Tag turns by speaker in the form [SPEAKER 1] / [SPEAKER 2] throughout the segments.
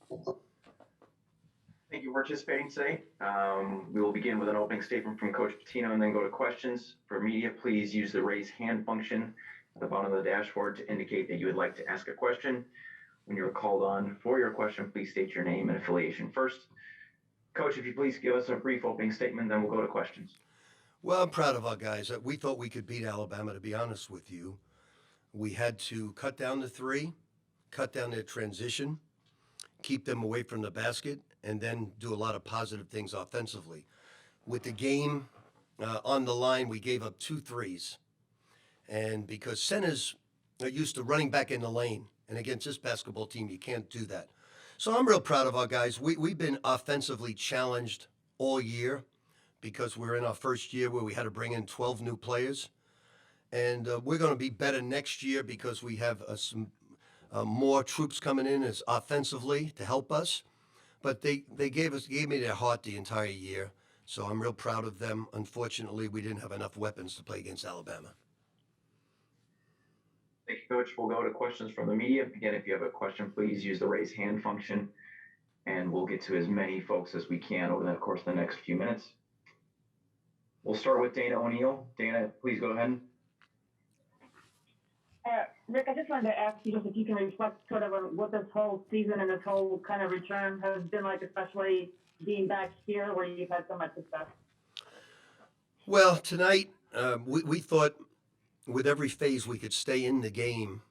[SPEAKER 1] Thank you for participating today. We will begin with an opening statement from Coach Pitino and then go to questions. For media, please use the raise hand function at the bottom of the dashboard to indicate that you would like to ask a question. When you're called on for your question, please state your name and affiliation first. Coach, if you please give us a brief opening statement, then we'll go to questions.
[SPEAKER 2] Well, I'm proud of our guys. We thought we could beat Alabama, to be honest with you. We had to cut down the three, cut down their transition, keep them away from the basket, and then do a lot of positive things offensively. With the game on the line, we gave up 2 threes. And because centers are used to running back in the lane, and against this basketball team, you can't do that. So I'm real proud of our guys. We've been offensively challenged all year because we're in our first year where we had to bring in 12 new players. And we're going to be better next year because we have some more troops coming in as offensively to help us. But they gave me their heart the entire year. So I'm real proud of them. Unfortunately, we didn't have enough weapons to play against Alabama.
[SPEAKER 1] Thank you, Coach. We'll go to questions from the media. Again, if you have a question, please use the raise hand function, and we'll get to as many folks as we can over the course of the next few minutes. We'll start with Dana O'Neill. Dana, please go ahead.
[SPEAKER 3] Rick, I just wanted to ask you just if you can reflect sort of on what this whole season and this whole kind of return has been like, especially being back here where you've had so much success.
[SPEAKER 2] Well, tonight we thought with every phase we could stay in the game.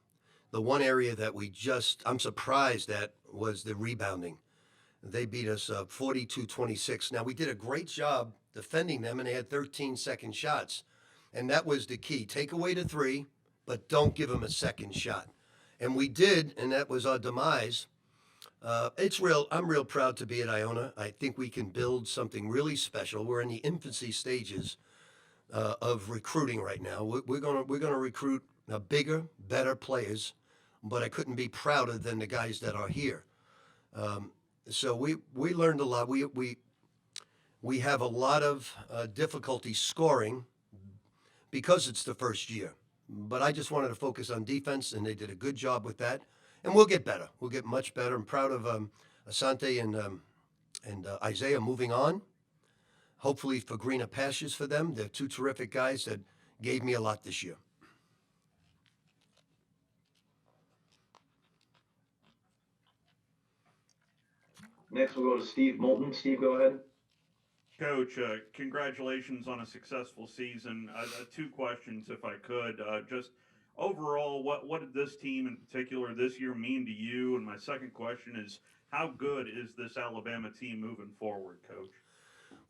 [SPEAKER 2] The one area that I'm surprised at was the rebounding. They beat us 42-26. Now, we did a great job defending them, and they had 13 second shots. And that was the key. Take away the three, but don't give them a second shot. And we did, and that was our demise. I'm real proud to be at Iona. I think we can build something really special. We're in the infancy stages of recruiting right now. We're gonna recruit bigger, better players, but I couldn't be prouder than the guys that are here. So we learned a lot. We have a lot of difficulty scoring because it's the first year. But I just wanted to focus on defense, and they did a good job with that. And we'll get better. We'll get much better. I'm proud of Asante and Isaiah moving on. Hopefully for greener pastures for them. They're two terrific guys that gave me a lot this year.
[SPEAKER 1] Next, we'll go to Steve Moulton. Steve, go ahead.
[SPEAKER 4] Coach, congratulations on a successful season. 2 questions, if I could. Just overall, what did this team in particular this year mean to you? And my second question is, how good is this Alabama team moving forward, Coach?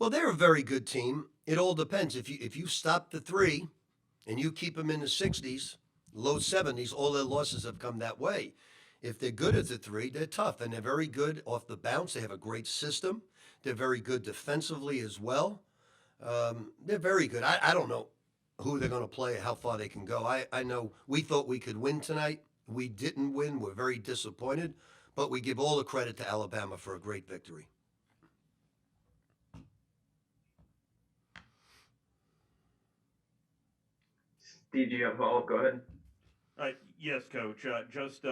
[SPEAKER 2] Well, they're a very good team. It all depends. If you stop the three and you keep them in the 60s, low 70s, all their losses have come that way. If they're good at the three, they're tough, and they're very good off the bounce. They have a great system. They're very good defensively as well. They're very good. I don't know who they're going to play, how far they can go. I know we thought we could win tonight. We didn't win. We're very disappointed, but we give all the credit to Alabama for a great victory.
[SPEAKER 1] Steve, do you have a follow-up? Go ahead.
[SPEAKER 4] Yes, Coach. Just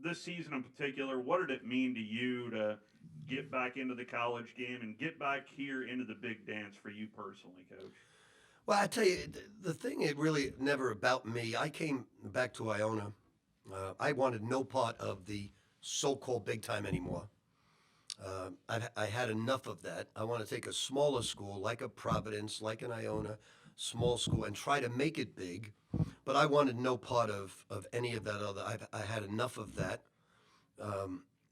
[SPEAKER 4] this season in particular, what did it mean to you to get back into the college game and get back here into the big dance for you personally, Coach?
[SPEAKER 2] Well, I tell you, the thing is really never about me. I came back to Iona. I wanted no part of the so-called big time anymore. I had enough of that. I want to take a smaller school like a Providence, like an Iona, small school, and try to make it big. But I wanted no part of any of that other. I had enough of that.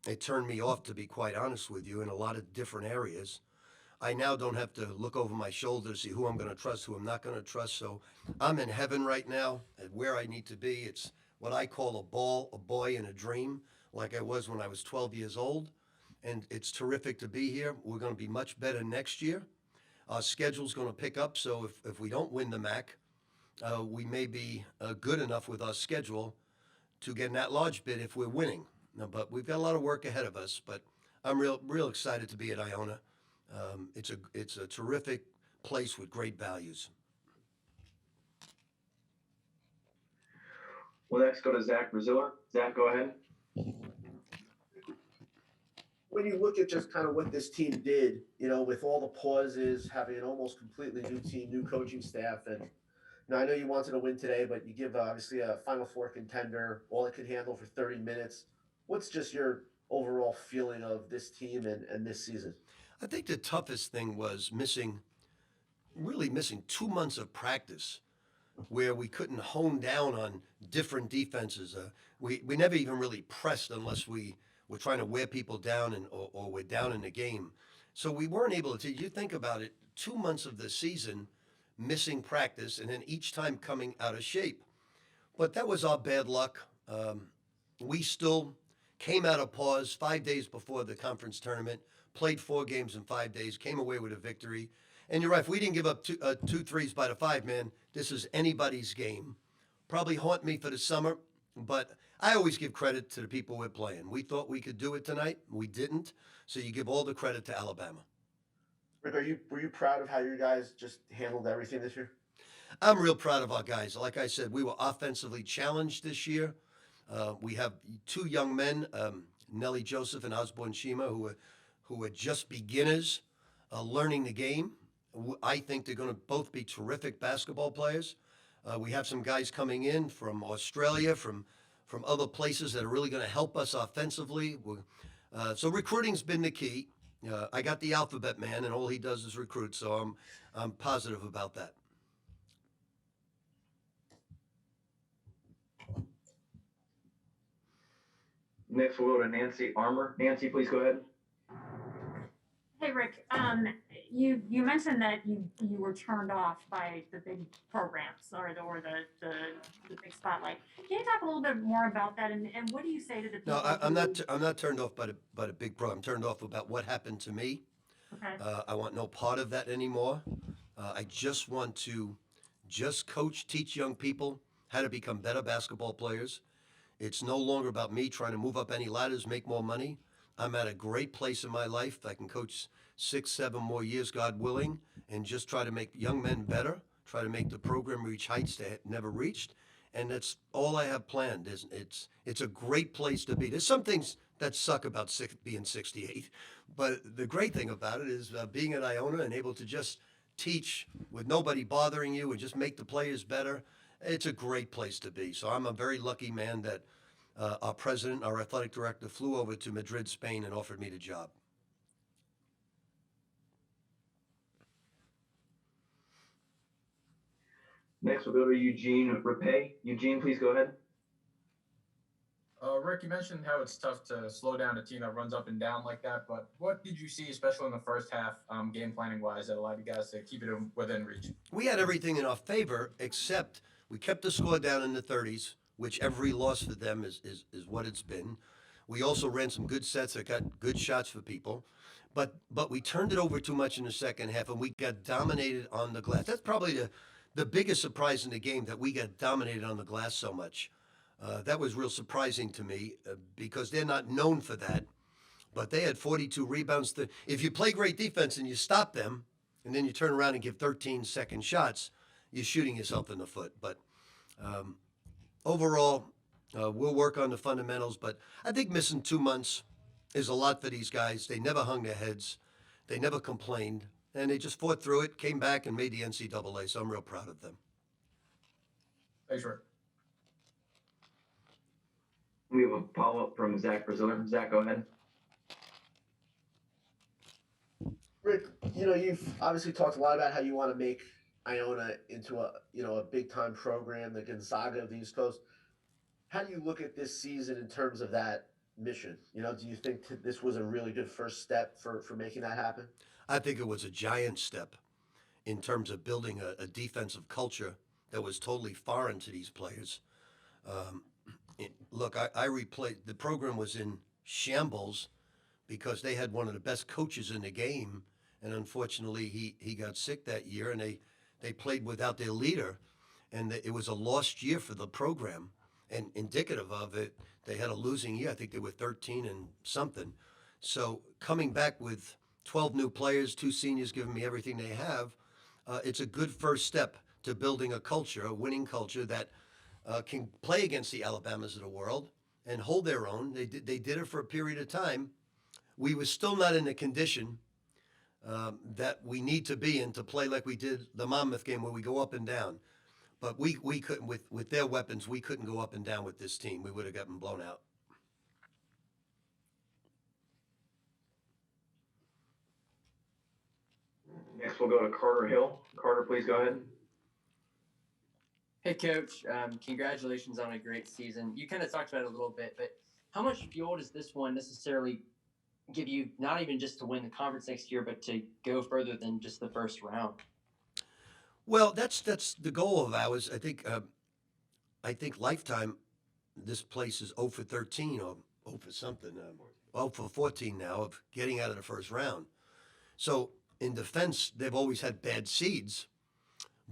[SPEAKER 2] It turned me off, to be quite honest with you, in a lot of different areas. I now don't have to look over my shoulder to see who I'm going to trust, who I'm not going to trust. So I'm in heaven right now at where I need to be. It's what I call a boy, and a dream, like I was when I was 12 years old. And it's terrific to be here. We're going to be much better next year. Our schedule's going to pick up, so if we don't win the MAAC, we may be good enough with our schedule to get in that large bid if we're winning. No, but we've got a lot of work ahead of us. But I'm real excited to be at Iona. It's a terrific place with great values.
[SPEAKER 1] We'll next go to Zach Braziller. Zach, go ahead.
[SPEAKER 5] when you look at just kind of what this team did, with all the pauses, having an almost completely new team, new coaching staff, and I know you wanted to win today, but you give obviously a Final Four contender all it could handle for 30 minutes. What's just your overall feeling of this team and this season?
[SPEAKER 2] I think the toughest thing was really missing 2 months of practice where we couldn't hone down on different defenses. We never even really pressed unless we were trying to wear people down or we're down in the game. So we weren't able to, you think about it, 2 months of the season missing practice and then each time coming out of shape. But that was our bad luck. We still came out of pause 5 days before the conference tournament, played 4 games in 5 days, came away with a victory. And you're right, if we didn't give up two threes by the 5 man, this is anybody's game. Probably haunt me for the summer, but I always give credit to the people we're playing. We thought we could do it tonight. We didn't. So you give all the credit to Alabama.
[SPEAKER 5] Rick, were you proud of how you guys just handled everything this year?
[SPEAKER 2] I'm real proud of our guys. Like I said, we were offensively challenged this year. We have 2 young men, Nelly Joseph and Osborne Shima, who are just beginners learning the game. I think they're going to both be terrific basketball players. We have some guys coming in from Australia, from other places that are really going to help us offensively. So recruiting's been the key. I got the alphabet man, and all he does is recruit. So I'm positive about that.
[SPEAKER 1] Next, we'll go to Nancy Armour. Nancy, please go ahead.
[SPEAKER 6] Hey, Rick, you mentioned that you were turned off by the big programs or the big spotlight. Can you talk a little bit more about that and what do you say to the people?
[SPEAKER 2] No, I'm not turned off by the big pro. I'm turned off about what happened to me.
[SPEAKER 6] Okay.
[SPEAKER 2] I want no part of that anymore. I just want to coach, teach young people how to become better basketball players. It's no longer about me trying to move up any ladders, make more money. I'm at a great place in my life. I can coach 6, 7 more years, God willing, and just try to make young men better, try to make the program reach heights they had never reached. And that's all I have planned. It's a great place to be. There's some things that suck about being 68, but the great thing about it is being at Iona and able to just teach with nobody bothering you and just make the players better. It's a great place to be. So I'm a very lucky man that our president, our athletic director, flew over to Madrid, Spain, and offered me the job.
[SPEAKER 1] Next, we'll go to Eugene Rapay. Eugene, please go ahead.
[SPEAKER 7] Rick, you mentioned how it's tough to slow down a team that runs up and down like that, but what did you see, especially in the first half, game planning wise, that allowed you guys to keep it within reach?
[SPEAKER 2] We had everything in our favor, except we kept the score down in the 30s, which every loss for them is what it's been. We also ran some good sets that got good shots for people, but we turned it over too much in the second half, and we got dominated on the glass. That's probably the biggest surprise in the game, that we got dominated on the glass so much. That was real surprising to me because they're not known for that. But they had 42 rebounds. If you play great defense and you stop them, and then you turn around and give 13 second shots, you're shooting yourself in the foot. But overall, we'll work on the fundamentals. But I think missing 2 months is a lot for these guys. They never hung their heads. They never complained. And they just fought through it, came back, and made the NCAA. So I'm real proud of them.
[SPEAKER 7] Thanks, Rick.
[SPEAKER 1] We have a follow-up from Zach Braziller. Zach, go ahead.
[SPEAKER 5] Rick, you've obviously talked a lot about how you want to make Iona into a big-time program, the Gonzaga of the East Coast. How do you look at this season in terms of that mission? Do you think this was a really good first step for making that happen?
[SPEAKER 2] I think it was a giant step in terms of building a defensive culture that was totally foreign to these players. Look, I replayed, the program was in shambles because they had one of the best coaches in the game, and unfortunately he got sick that year, and they played without their leader, and it was a lost year for the program, and indicative of it, they had a losing year. I think they were 13 and something. So coming back with 12 new players, 2 seniors giving me everything they have, it's a good first step to building a culture, a winning culture that can play against the Alabamas of the world and hold their own. They did it for a period of time we were still not in the condition that we need to be in to play like we did the Monmouth game where we go up and down. But we couldn't, with their weapons, we couldn't go up and down with this team. We would have gotten blown out.
[SPEAKER 1] Next, we'll go to Carter Hill. Carter, please go ahead.
[SPEAKER 8] Hey, Coach. Congratulations on a great season. You kind of talked about it a little bit, but how much fuel does this one necessarily give you, not even just to win the conference next year, but to go further than just the first round?
[SPEAKER 2] Well, that's the goal of ours. I think lifetime, this place is 0 for 13 or 0 for something, 0 for 14 now of getting out of the first round. So in defense, they've always had bad seeds.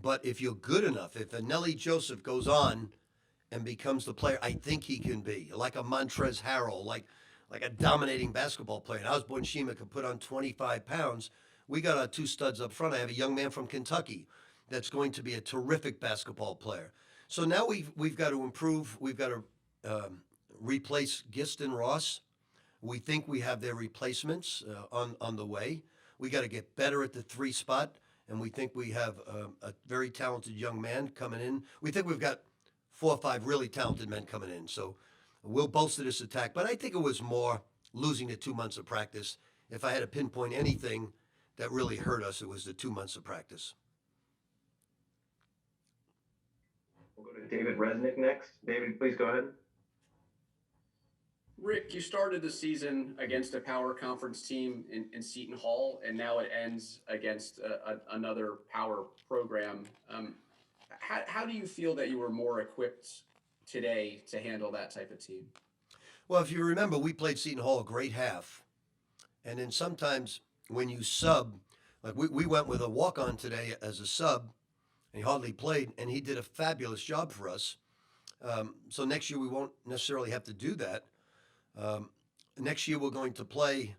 [SPEAKER 2] But if you're good enough, if a Nelly Joseph goes on and becomes the player I think he can be, like a Montrezl Harrell, like a dominating basketball player. And Osborne Shima could put on 25 pounds. We got our two studs up front. I have a young man from Kentucky that's going to be a terrific basketball player. So now we've got to improve. We've got to replace Gist and Ross. We think we have their replacements on the way. We got to get better at the 3 spot, and we think we have a very talented young man coming in. We think we've got 4 or 5 really talented men coming in. So we'll bolster this attack. But I think it was more losing the 2 months of practice. If I had to pinpoint anything that really hurt us, it was the 2 months of practice.
[SPEAKER 1] We'll go to David Resnick next. David, please go ahead.
[SPEAKER 9] Rick, you started the season against a power conference team in Seton Hall, and now it ends against another power program. How do you feel that you were more equipped today to handle that type of team?
[SPEAKER 2] Well, if you remember, we played Seton Hall a great half. And then sometimes when you sub, like we went with a walk-on today as a sub, and he hardly played, and he did a fabulous job for us. So next year we won't necessarily have to do that. Next year we're going to play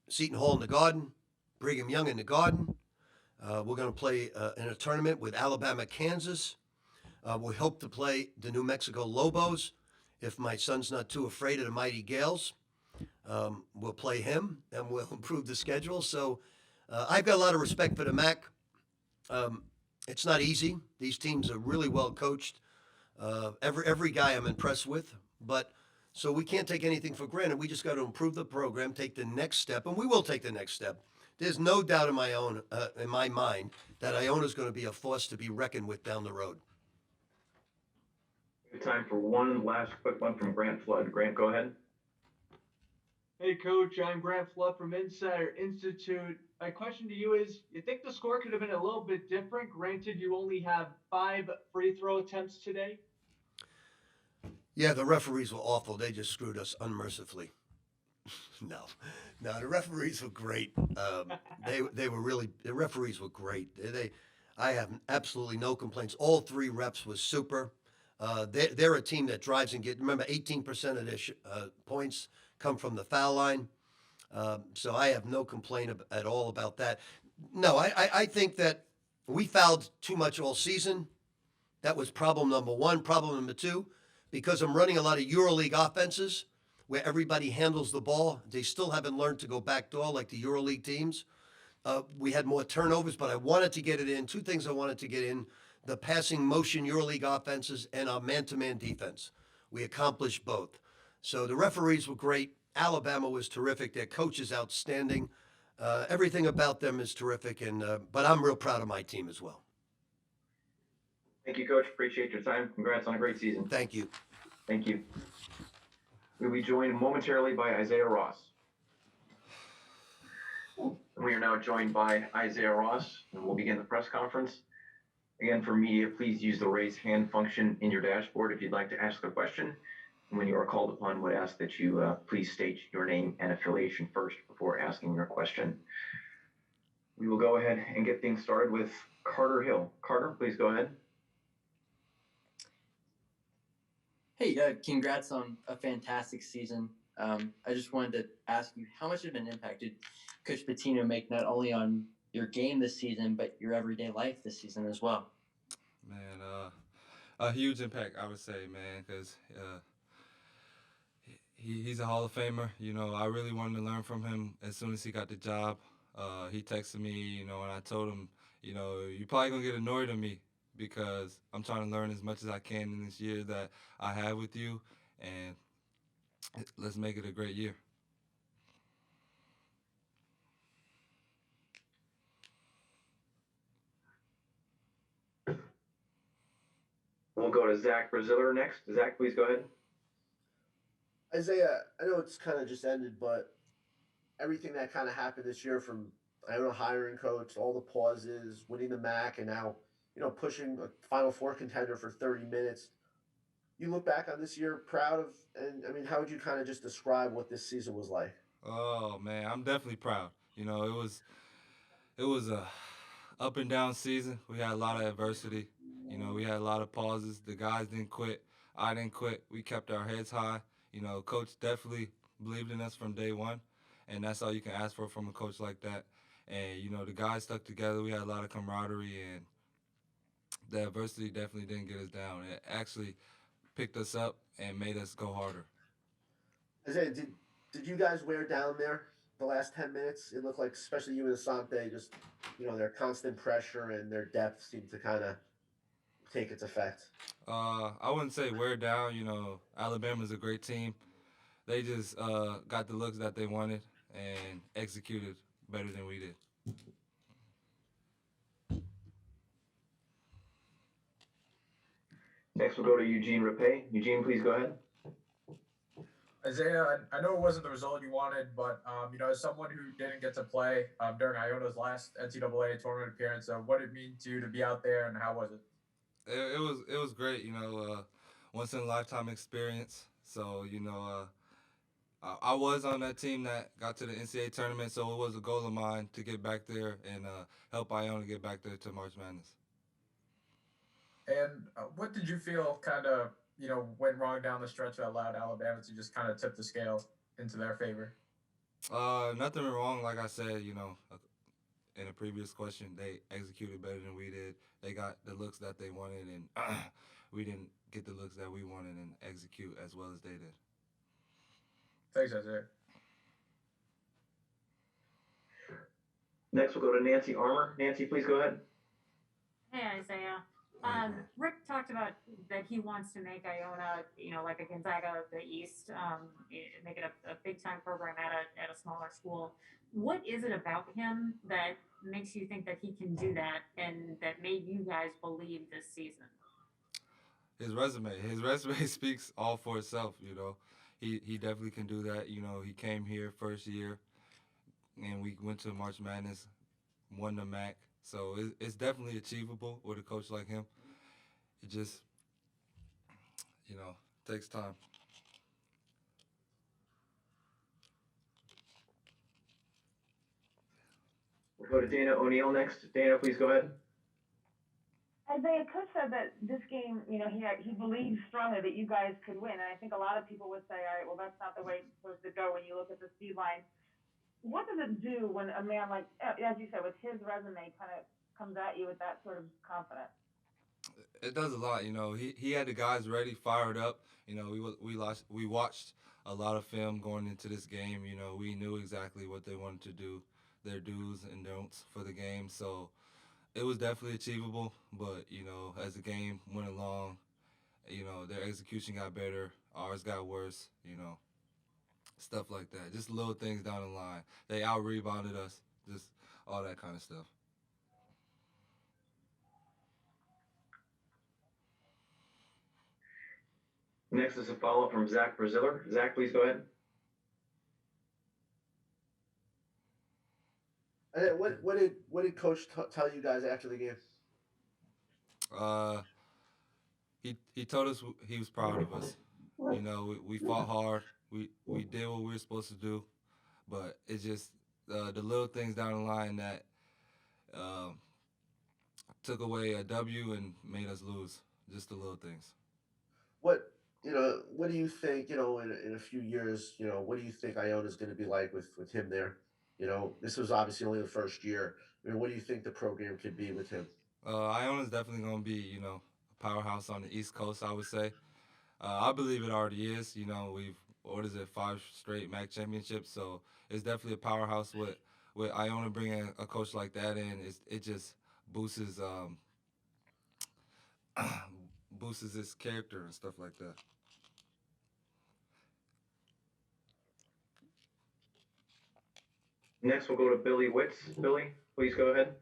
[SPEAKER 2] Seton Hall in the Garden, Brigham Young in the Garden. We're going to play in a tournament with Alabama, Kansas. We hope to play the New Mexico Lobos. If my son's not too afraid of the mighty Gaels, we'll play him and we'll improve the schedule. So I've got a lot of respect for the MAAC. It's not easy. These teams are really well coached. Every guy I'm impressed with, but so we can't take anything for granted. We just got to improve the program, take the next step, and we will take the next step. There's no doubt in my mind that Iona is going to be a force to be reckoned with down the road.
[SPEAKER 1] Time for one last quick one from Grant Flood. Grant, go ahead.
[SPEAKER 10] Hey, Coach, I'm Grant Flood from Insider Institute. My question to you is, you think the score could have been a little bit different? Granted, you only have 5 free throw attempts today.
[SPEAKER 2] Yeah, the referees were awful. They just screwed us unmercifully. No, the referees were great. They were really, the referees were great. I have absolutely no complaints. All 3 reps was super. They're a team that drives and remember, 18% of their points come from the foul line. So I have no complaint at all about that. No, I think that we fouled too much all season. That was problem number 1. Problem number 2, because I'm running a lot of EuroLeague offenses where everybody handles the ball. They still haven't learned to go backdoor like the EuroLeague teams. We had more turnovers, but I wanted to get it in. 2 things I wanted to get in: the passing motion EuroLeague offenses and our man-to-man defense. We accomplished both. So the referees were great. Alabama was terrific. Their coach is outstanding. Everything about them is terrific, but I'm real proud of my team as well.
[SPEAKER 1] Thank you, Coach. Appreciate your time. Congrats on a great season.
[SPEAKER 2] Thank you.
[SPEAKER 1] Thank you. We'll be joined momentarily by Isaiah Ross. We are now joined by Isaiah Ross, and we'll begin the press conference. Again, for media, please use the raise hand function in your dashboard if you'd like to ask a question. And when you are called upon, we ask that you please state your name and affiliation first before asking your question. We will go ahead and get things started with Carter Hill. Carter, please go ahead.
[SPEAKER 8] Hey, congrats on a fantastic season. I just wanted to ask you, how much of an impact did Coach Pitino make not only on your game this season, but your everyday life this season as well?
[SPEAKER 11] Man, a huge impact, I would say, man, because he's a Hall of Famer. I really wanted to learn from him as soon as he got the job. He texted me, and I told him, you're probably gonna get annoyed at me because I'm trying to learn as much as I can in this year that I have with you, and let's make it a great year.
[SPEAKER 1] We'll go to Zach Braziller next. Zach, please go ahead.
[SPEAKER 5] Isaiah, I know it's kind of just ended, but everything that kind of happened this year from Iona hiring coach, all the pauses, winning the MAAC, and now pushing a Final Four contender for 30 minutes. You look back on this year proud of, and I mean, how would you kind of just describe what this season was like?
[SPEAKER 11] Oh man, I'm definitely proud. It was a up and down season. We had a lot of adversity. We had a lot of pauses. The guys didn't quit. I didn't quit. We kept our heads high. Coach definitely believed in us from day one, and that's all you can ask for from a coach like that. And the guys stuck together. We had a lot of camaraderie, and the adversity definitely didn't get us down. It actually picked us up and made us go harder.
[SPEAKER 5] Isaiah, did you guys wear down there the last 10 minutes? It looked like, especially you and Asante, just their constant pressure and their depth seemed to kind of take its effect.
[SPEAKER 11] I wouldn't say wear down. Alabama's a great team. They just got the looks that they wanted and executed better than we did.
[SPEAKER 1] Next, we'll go to Eugene Rapay. Eugene, please go ahead.
[SPEAKER 7] Isaiah, I know it wasn't the result you wanted, but as someone who didn't get to play during Iona's last NCAA tournament appearance, what did it mean to you to be out there, and how was it?
[SPEAKER 11] It was great. Once in a lifetime experience. So I was on that team that got to the NCAA tournament, so it was a goal of mine to get back there and help Iona get back there to March Madness.
[SPEAKER 7] And what did you feel kind of went wrong down the stretch that allowed Alabama to just kind of tip the scale into their favor?
[SPEAKER 11] Nothing wrong. Like I said, in a previous question, they executed better than we did. They got the looks that they wanted, and we didn't get the looks that we wanted and execute as well as they did.
[SPEAKER 7] Thanks, Isaiah.
[SPEAKER 1] Next, we'll go to Nancy Armour. Nancy, please go ahead.
[SPEAKER 6] Hey, Isaiah. Rick talked about that he wants to make Iona, like a Gonzaga of the East, make it a big time program at a smaller school. What is it about him that makes you think that he can do that, and that made you guys believe this season?
[SPEAKER 11] His resume speaks all for itself. He definitely can do that. He came here first year, and we went to March Madness, won the MAAC. So it's definitely achievable with a coach like him. It just, takes time.
[SPEAKER 1] We'll go to Dana O'Neill next. Dana, please go ahead.
[SPEAKER 3] Isaiah, coach said that this game, he believes strongly that you guys could win. And I think a lot of people would say, all right, well, that's not the way it's supposed to go when you look at the speed line. What does it do when a man like, as you said, with his resume kind of comes at you with that sort of confidence?
[SPEAKER 11] It does a lot. He had the guys ready, fired up. We watched a lot of film going into this game. We knew exactly what they wanted to do, their do's and don'ts for the game. So it was definitely achievable. But as the game went along, their execution got better, ours got worse. Stuff like that. Just little things down the line. They out-rebounded us. Just all that kind of stuff.
[SPEAKER 1] Next is a follow-up from Zach Braziller. Zach, please go ahead.
[SPEAKER 5] And what did Coach tell you guys after the game?
[SPEAKER 11] He told us he was proud of us. We fought hard. We did what we were supposed to do, but it's just the little things down the line that took away a W and made us lose. Just the little things.
[SPEAKER 5] What do you think? In a few years, what do you think Iona's going to be like with him there? This was obviously only the first year. I mean, what do you think the program could be with him?
[SPEAKER 11] Iona's definitely going to be, a powerhouse on the East Coast, I would say. I believe it already is. what is it, 5 straight MAAC championships. So it's definitely a powerhouse with Iona bringing a coach like that in. It just boosts his boosts his character and stuff like that.
[SPEAKER 1] Next, we'll go to Billy Witz. Billy, please go ahead.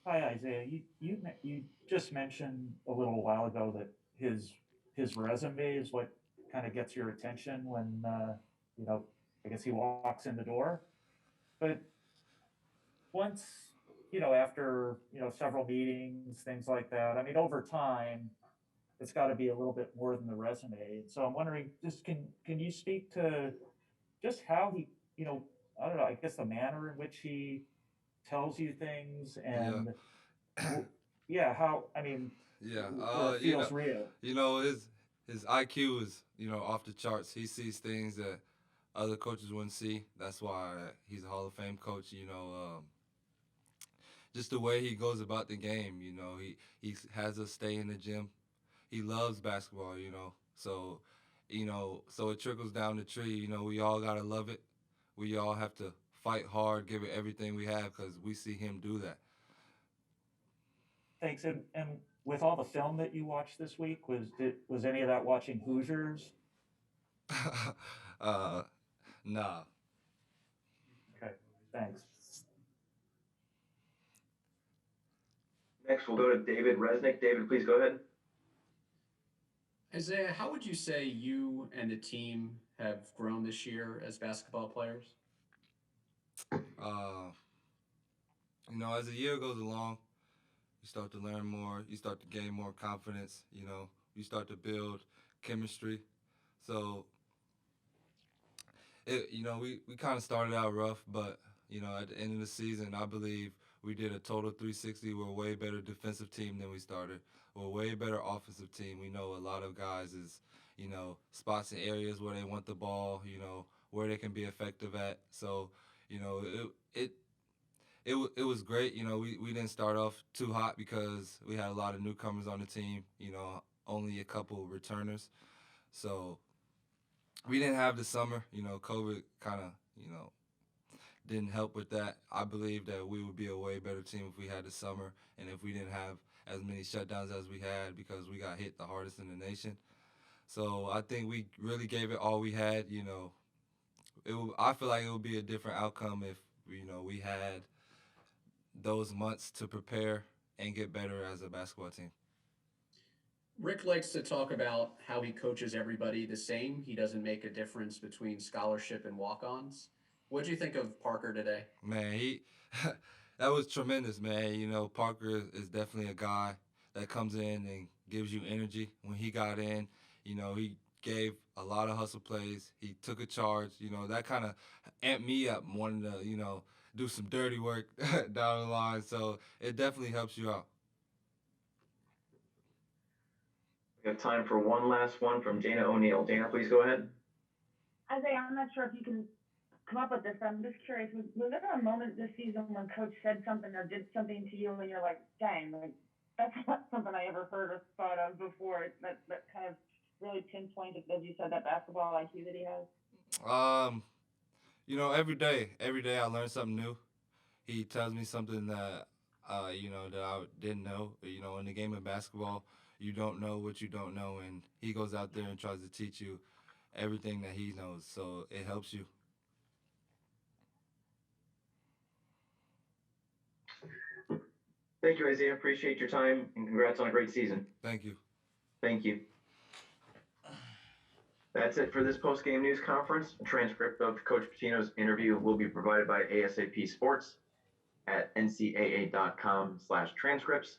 [SPEAKER 12] Hi, Isaiah. You just mentioned a little while ago that his resume is what kind of gets your attention when I guess he walks in the door. But once after several meetings, things like that. I mean, over time, it's got to be a little bit more than the resume. So I'm wondering, just can you speak to just how he I don't know, I guess the manner in which he tells you things and how, I mean,
[SPEAKER 11] Yeah,
[SPEAKER 12] where it feels real.
[SPEAKER 11] His IQ is off the charts. He sees things that other coaches wouldn't see. That's why he's a Hall of Fame coach. Just the way he goes about the game. He has us stay in the gym. He loves basketball. So so it trickles down the tree. We all gotta love it. We all have to fight hard, give it everything we have because we see him do that.
[SPEAKER 12] Thanks. And with all the film that you watched this week, was any of that watching Hoosiers?
[SPEAKER 11] Nah.
[SPEAKER 12] Okay, thanks.
[SPEAKER 1] Next, we'll go to David Resnick. David, please go ahead.
[SPEAKER 9] Isaiah, how would you say you and the team have grown this year as basketball players?
[SPEAKER 11] As the year goes along, you start to learn more. You start to gain more confidence. You start to build chemistry. So, we kind of started out rough, but, at the end of the season, I believe we did a total 360. We're a way better defensive team than we started. We're a way better offensive team. We know a lot of guys is, spots and areas where they want the ball, where they can be effective at. So, it was great. We didn't start off too hot because we had a lot of newcomers on the team, only a couple returners. So we didn't have the summer. COVID kind of, didn't help with that. I believe that we would be a way better team if we had the summer and if we didn't have as many shutdowns as we had because we got hit the hardest in the nation. So I think we really gave it all we had. I feel like it would be a different outcome if, we had those months to prepare and get better as a basketball team.
[SPEAKER 9] Rick likes to talk about how he coaches everybody the same. He doesn't make a difference between scholarship and walk-ons. What do you think of Parker today?
[SPEAKER 11] Man, that was tremendous, man. Parker is definitely a guy that comes in and gives you energy. When he got in, he gave a lot of hustle plays. He took a charge. That kind of amped me up, wanting to, do some dirty work down the line. So it definitely helps you out.
[SPEAKER 1] We have time for one last one from Dana O'Neill. Dana, please go ahead.
[SPEAKER 3] Isaiah, I'm not sure if you can come up with this, but I'm just curious. Was there a moment this season when Coach said something or did something to you and you're like, dang, that's not something I ever heard or thought of before? That kind of really pinpointed, as you said, that basketball IQ that he has?
[SPEAKER 11] Every day I learn something new. He tells me something that, that I didn't know. In the game of basketball, you don't know what you don't know, and he goes out there and tries to teach you everything that he knows. So it helps you.
[SPEAKER 1] Thank you, Isaiah. Appreciate your time and congrats on a great season.
[SPEAKER 11] Thank you.
[SPEAKER 1] Thank you. That's it for this post-game news conference. A transcript of Coach Pitino's interview will be provided by ASAP Sports at ncaa.com/transcripts.